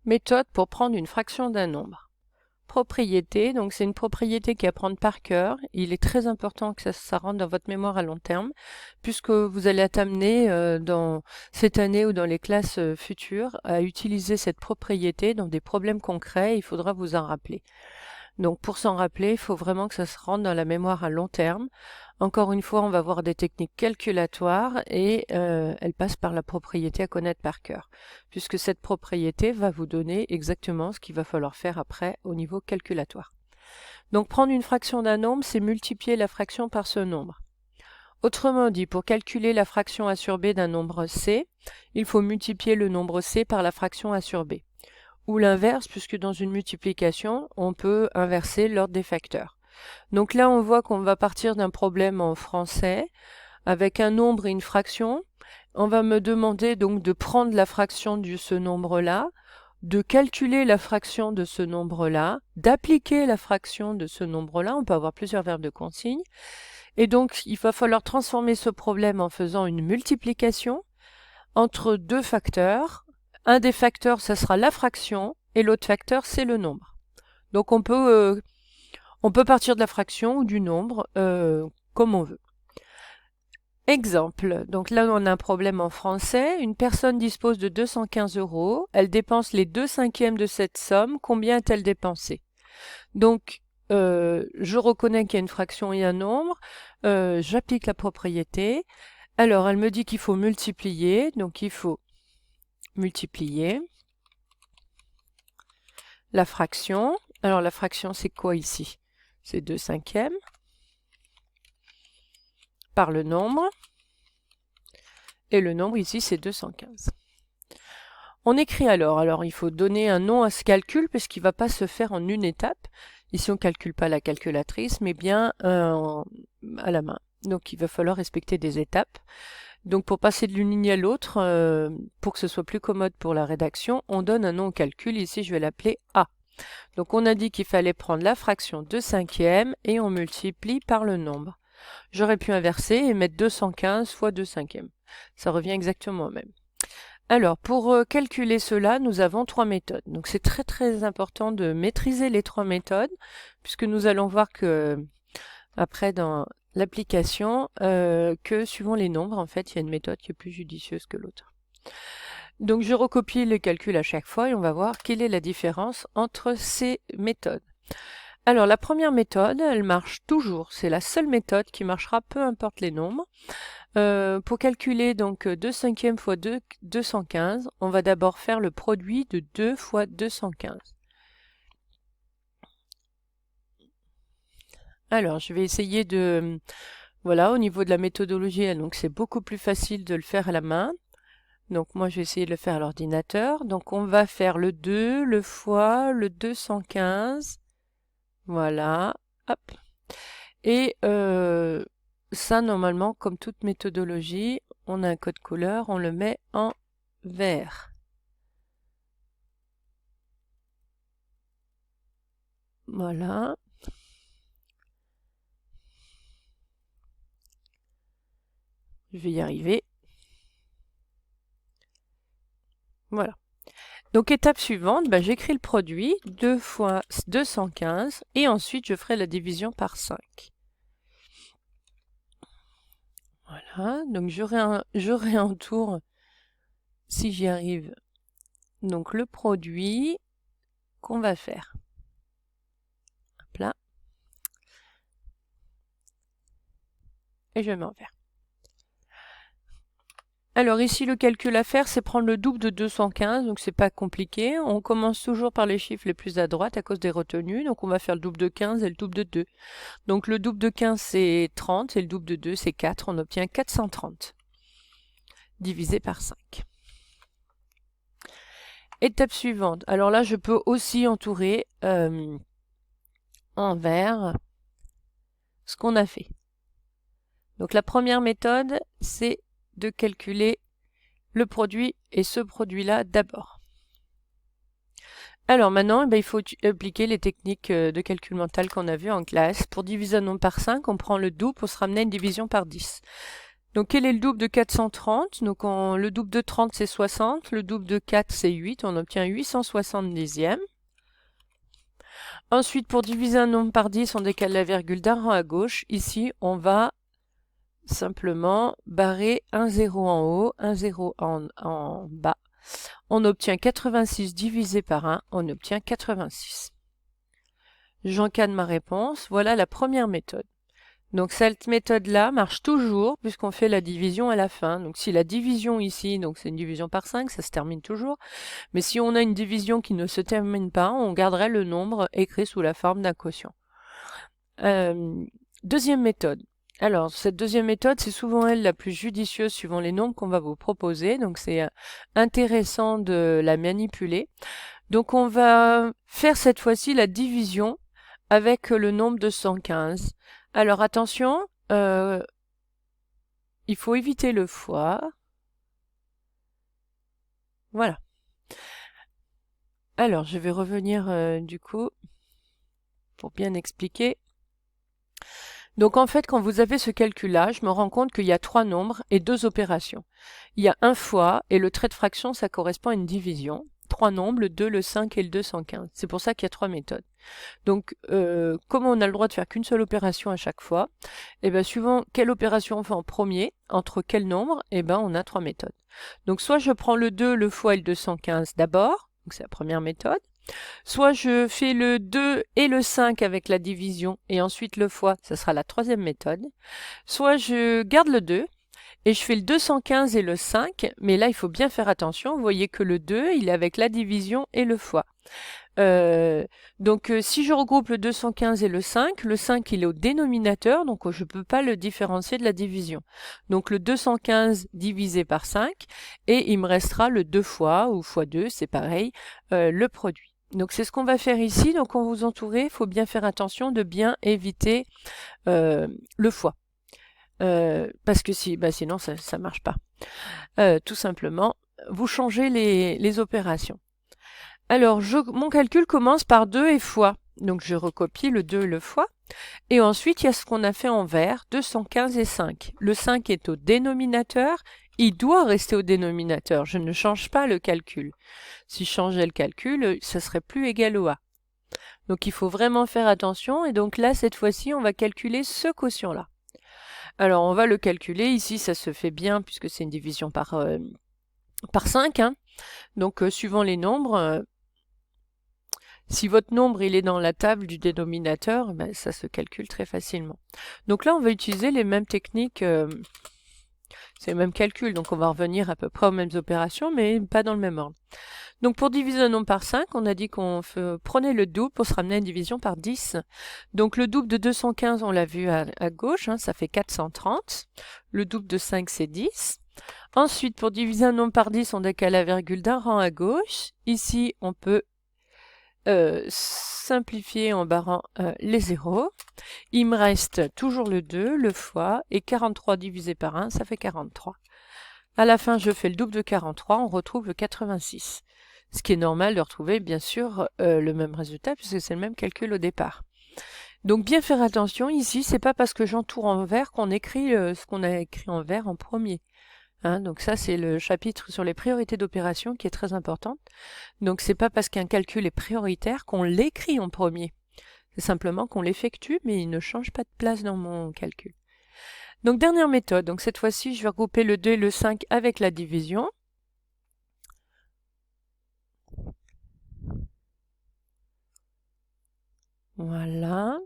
Méthode pour prendre une fraction d'un nombre. Propriété, donc c'est une propriété qui est à prendre par cœur. Il est très important que ça rentre dans votre mémoire à long terme, puisque vous allez être amené dans cette année ou dans les classes futures à utiliser cette propriété dans des problèmes concrets. Il faudra vous en rappeler. Donc pour s'en rappeler, il faut vraiment que ça se rentre dans la mémoire à long terme. Encore une fois, on va voir des techniques calculatoires et elles passent par la propriété à connaître par cœur, puisque cette propriété va vous donner exactement ce qu'il va falloir faire après au niveau calculatoire. Donc prendre une fraction d'un nombre, c'est multiplier la fraction par ce nombre. Autrement dit, pour calculer la fraction a sur b d'un nombre c, il faut multiplier le nombre c par la fraction a sur b. Ou l'inverse, puisque dans une multiplication, on peut inverser l'ordre des facteurs. Donc là, on voit qu'on va partir d'un problème en français, avec un nombre et une fraction. On va me demander donc de prendre la fraction de ce nombre-là, de calculer la fraction de ce nombre-là, d'appliquer la fraction de ce nombre-là. On peut avoir plusieurs verbes de consigne. Et donc, il va falloir transformer ce problème en faisant une multiplication entre deux facteurs. Un des facteurs, ça sera la fraction, et l'autre facteur, c'est le nombre. Donc on peut partir de la fraction ou du nombre, comme on veut. Exemple, donc là on a un problème en français. Une personne dispose de 215 €, elle dépense les 2/5 de cette somme, combien a-t-elle dépensé? Donc, je reconnais qu'il y a une fraction et un nombre, j'applique la propriété. Alors, elle me dit qu'il faut multiplier, donc il faut multiplier la fraction. Alors la fraction c'est quoi ici? C'est 2/5 par le nombre. Et le nombre ici c'est 215. On écrit alors il faut donner un nom à ce calcul parce qu'il ne va pas se faire en une étape. Ici on ne calcule pas la calculatrice mais bien à la main. Donc il va falloir respecter des étapes. Donc pour passer de l'une ligne à l'autre, pour que ce soit plus commode pour la rédaction, on donne un nom au calcul. Ici, je vais l'appeler A. Donc on a dit qu'il fallait prendre la fraction 2/5 et on multiplie par le nombre. J'aurais pu inverser et mettre 215 fois 2/5. Ça revient exactement au même. Alors pour calculer cela, nous avons trois méthodes. Donc c'est très très important de maîtriser les trois méthodes, puisque nous allons voir que après dans l'application, que suivant les nombres, en fait, il y a une méthode qui est plus judicieuse que l'autre. Donc je recopie les calculs à chaque fois et on va voir quelle est la différence entre ces méthodes. Alors la première méthode, elle marche toujours, c'est la seule méthode qui marchera peu importe les nombres. Pour calculer donc 2/5 fois 215, on va d'abord faire le produit de 2 fois 215. Alors, je vais essayer de... Voilà, au niveau de la méthodologie, donc c'est beaucoup plus facile de le faire à la main. Donc moi, je vais essayer de le faire à l'ordinateur. Donc on va faire le 2, le fois, le 215. Voilà, hop. Et ça, normalement, comme toute méthodologie, on a un code couleur, on le met en vert. Voilà. Je vais y arriver. Voilà. Donc étape suivante, j'écris le produit 2 fois 215 et ensuite je ferai la division par 5. Voilà, donc je réentoure, si j'y arrive, donc le produit qu'on va faire. Hop là. Et je mets en vert. Alors ici, le calcul à faire, c'est prendre le double de 215, donc c'est pas compliqué. On commence toujours par les chiffres les plus à droite à cause des retenues, donc on va faire le double de 15 et le double de 2. Donc le double de 15, c'est 30, et le double de 2, c'est 4. On obtient 430, divisé par 5. Étape suivante. Alors là, je peux aussi entourer en vert ce qu'on a fait. Donc la première méthode, c'est de calculer le produit et ce produit-là d'abord. Alors maintenant, il faut appliquer les techniques de calcul mental qu'on a vues en classe. Pour diviser un nombre par 5, on prend le double pour se ramener à une division par 10. Donc quel est le double de 430? Donc le double de 30 c'est 60, le double de 4 c'est 8, on obtient 870e. Ensuite, pour diviser un nombre par 10, on décale la virgule d'un rang à gauche. Ici, on va simplement barrer un 0 en haut, un 0 en bas. On obtient 86 divisé par 1, on obtient 86. J'encadre ma réponse. Voilà la première méthode. Donc cette méthode-là marche toujours puisqu'on fait la division à la fin. Donc si la division ici, donc c'est une division par 5, ça se termine toujours. Mais si on a une division qui ne se termine pas, on garderait le nombre écrit sous la forme d'un quotient. Deuxième méthode. Alors cette deuxième méthode, c'est souvent elle la plus judicieuse suivant les nombres qu'on va vous proposer. Donc c'est intéressant de la manipuler. Donc on va faire cette fois-ci la division avec le nombre de 115. Alors attention, il faut éviter le fois. Voilà. Alors je vais revenir du coup pour bien expliquer. Donc en fait, quand vous avez ce calcul-là, je me rends compte qu'il y a 3 nombres et 2 opérations. Il y a un fois, et le trait de fraction, ça correspond à une division. 3 nombres, le 2, le 5 et le 215. C'est pour ça qu'il y a 3 méthodes. Donc, comme on a le droit de faire qu'une seule opération à chaque fois, et bien suivant quelle opération on fait en premier, entre quel nombre, et ben on a 3 méthodes. Donc soit je prends le 2, le fois et le 215 d'abord, donc c'est la première méthode. Soit je fais le 2 et le 5 avec la division et ensuite le fois, ça sera la troisième méthode. Soit je garde le 2 et je fais le 215 et le 5, mais là il faut bien faire attention, vous voyez que le 2 il est avec la division et le fois. Donc si je regroupe le 215 et le 5 il est au dénominateur, donc je ne peux pas le différencier de la division. Donc le 215 divisé par 5, et il me restera le 2 fois, ou fois 2, c'est pareil, le produit. Donc c'est ce qu'on va faire ici. Donc quand vous entourez, il faut bien faire attention de bien éviter le fois. Parce que sinon ça ne marche pas. Tout simplement, vous changez les opérations. Alors, mon calcul commence par 2 et fois. Donc, je recopie le 2 et le fois. Et ensuite, il y a ce qu'on a fait en vert, 215 et 5. Le 5 est au dénominateur. Il doit rester au dénominateur. Je ne change pas le calcul. Si je changeais le calcul, ça serait plus égal au A. Donc, il faut vraiment faire attention. Et donc là, cette fois-ci, on va calculer ce quotient-là. Alors, on va le calculer. Ici, ça se fait bien puisque c'est une division par 5. Hein. Donc, suivant les nombres... si votre nombre il est dans la table du dénominateur, ben, ça se calcule très facilement. Donc là, on va utiliser les mêmes techniques, c'est le même calcul, donc on va revenir à peu près aux mêmes opérations, mais pas dans le même ordre. Donc pour diviser un nombre par 5, on a dit qu'on prenait le double pour se ramener à une division par 10. Donc le double de 215, on l'a vu à gauche, hein, ça fait 430. Le double de 5, c'est 10. Ensuite, pour diviser un nombre par 10, on décale la virgule d'un rang à gauche. Ici, on peut simplifier en barrant les zéros. Il me reste toujours le 2, le fois, et 43 divisé par 1, ça fait 43. À la fin, je fais le double de 43, on retrouve le 86. Ce qui est normal de retrouver, bien sûr, le même résultat, puisque c'est le même calcul au départ. Donc bien faire attention, ici, c'est pas parce que j'entoure en vert qu'on écrit ce qu'on a écrit en vert en premier. Hein, donc ça, c'est le chapitre sur les priorités d'opération qui est très important. Donc c'est pas parce qu'un calcul est prioritaire qu'on l'écrit en premier. C'est simplement qu'on l'effectue, mais il ne change pas de place dans mon calcul. Donc dernière méthode. Donc cette fois-ci, je vais regrouper le 2 et le 5 avec la division. Voilà.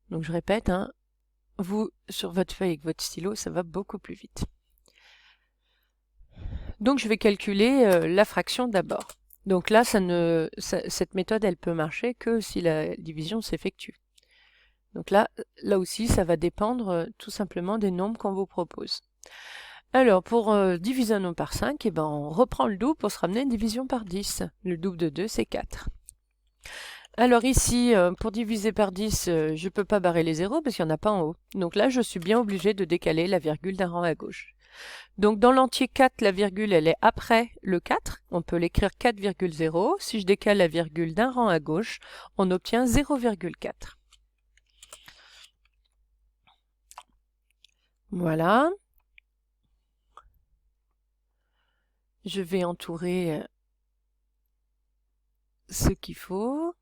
Donc je répète, hein, vous, sur votre feuille avec votre stylo, ça va beaucoup plus vite. Donc je vais calculer la fraction d'abord. Donc là, cette méthode, elle peut marcher que si la division s'effectue. Donc là aussi, ça va dépendre tout simplement des nombres qu'on vous propose. Alors, pour diviser un nombre par 5, eh ben, on reprend le double pour se ramener à une division par 10. Le double de 2, c'est 4. Alors ici, pour diviser par 10, je ne peux pas barrer les zéros parce qu'il n'y en a pas en haut. Donc là, je suis bien obligée de décaler la virgule d'un rang à gauche. Donc dans l'entier 4, la virgule, elle est après le 4. On peut l'écrire 4,0. Si je décale la virgule d'un rang à gauche, on obtient 0,4. Voilà. Je vais entourer ce qu'il faut.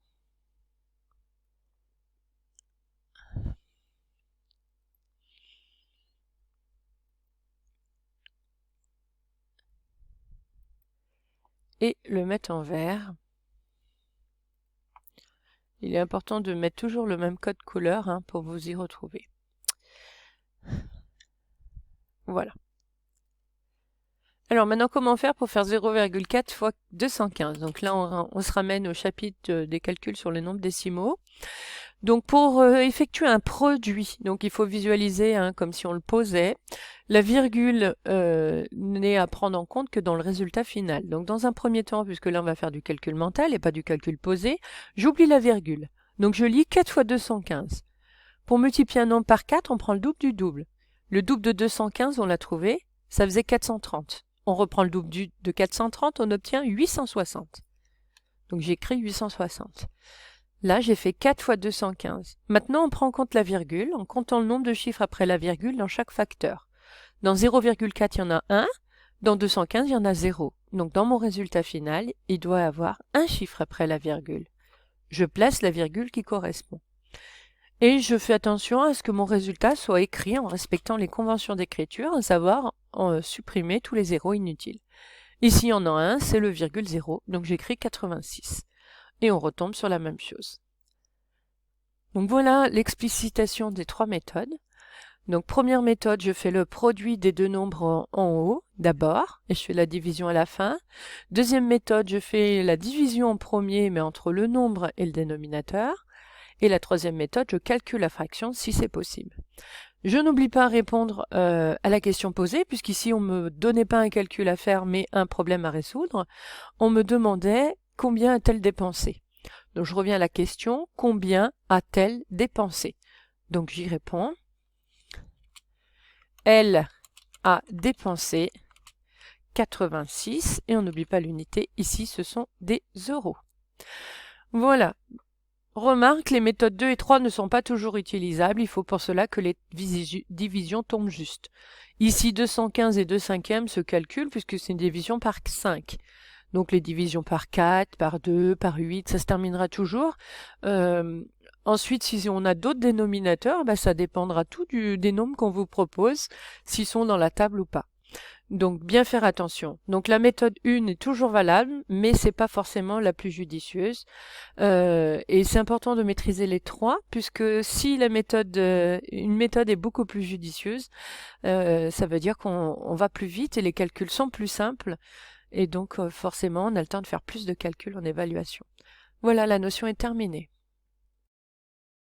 Et le mettre en vert. Il est important de mettre toujours le même code couleur hein, pour vous y retrouver. Voilà. Alors maintenant, comment faire pour faire 0,4 fois 215? Donc là, on se ramène au chapitre des calculs sur les nombres décimaux. Donc pour effectuer un produit, donc il faut visualiser hein, comme si on le posait. La virgule n'est à prendre en compte que dans le résultat final. Donc dans un premier temps, puisque là on va faire du calcul mental et pas du calcul posé, j'oublie la virgule. Donc je lis 4 fois 215. Pour multiplier un nombre par 4, on prend le double du double. Le double de 215, on l'a trouvé, ça faisait 430. On reprend le double de 430, on obtient 860. Donc j'écris 860. Là, j'ai fait 4 fois 215. Maintenant, on prend en compte la virgule, en comptant le nombre de chiffres après la virgule dans chaque facteur. Dans 0,4, il y en a 1. Dans 215, il y en a 0. Donc dans mon résultat final, il doit y avoir un chiffre après la virgule. Je place la virgule qui correspond. Et je fais attention à ce que mon résultat soit écrit en respectant les conventions d'écriture, à savoir supprimer tous les zéros inutiles. Ici, il y en a un, c'est le virgule 0, donc j'écris 86. Et on retombe sur la même chose. Donc voilà l'explicitation des trois méthodes. Donc première méthode, je fais le produit des deux nombres en haut d'abord, et je fais la division à la fin. Deuxième méthode, je fais la division en premier, mais entre le nombre et le dénominateur. Et la troisième méthode, je calcule la fraction si c'est possible. Je n'oublie pas à répondre à la question posée, puisqu'ici on ne me donnait pas un calcul à faire, mais un problème à résoudre. On me demandait combien a-t-elle dépensé. Donc je reviens à la question, combien a-t-elle dépensé? Donc j'y réponds. Elle a dépensé 86, et on n'oublie pas l'unité, ici ce sont des euros. Voilà. Remarque, les méthodes 2 et 3 ne sont pas toujours utilisables, il faut pour cela que les divisions tombent juste. Ici 215 et 2 cinquièmes se calculent puisque c'est une division par 5. Donc les divisions par 4, par 2, par 8, ça se terminera toujours. Ensuite, si on a d'autres dénominateurs, ça dépendra tout des nombres qu'on vous propose, s'ils sont dans la table ou pas. Donc bien faire attention. Donc la méthode 1 est toujours valable, mais c'est pas forcément la plus judicieuse. Et c'est important de maîtriser les trois, puisque si une méthode est beaucoup plus judicieuse, ça veut dire qu'on va plus vite et les calculs sont plus simples. Et donc forcément, on a le temps de faire plus de calculs en évaluation. Voilà, la notion est terminée.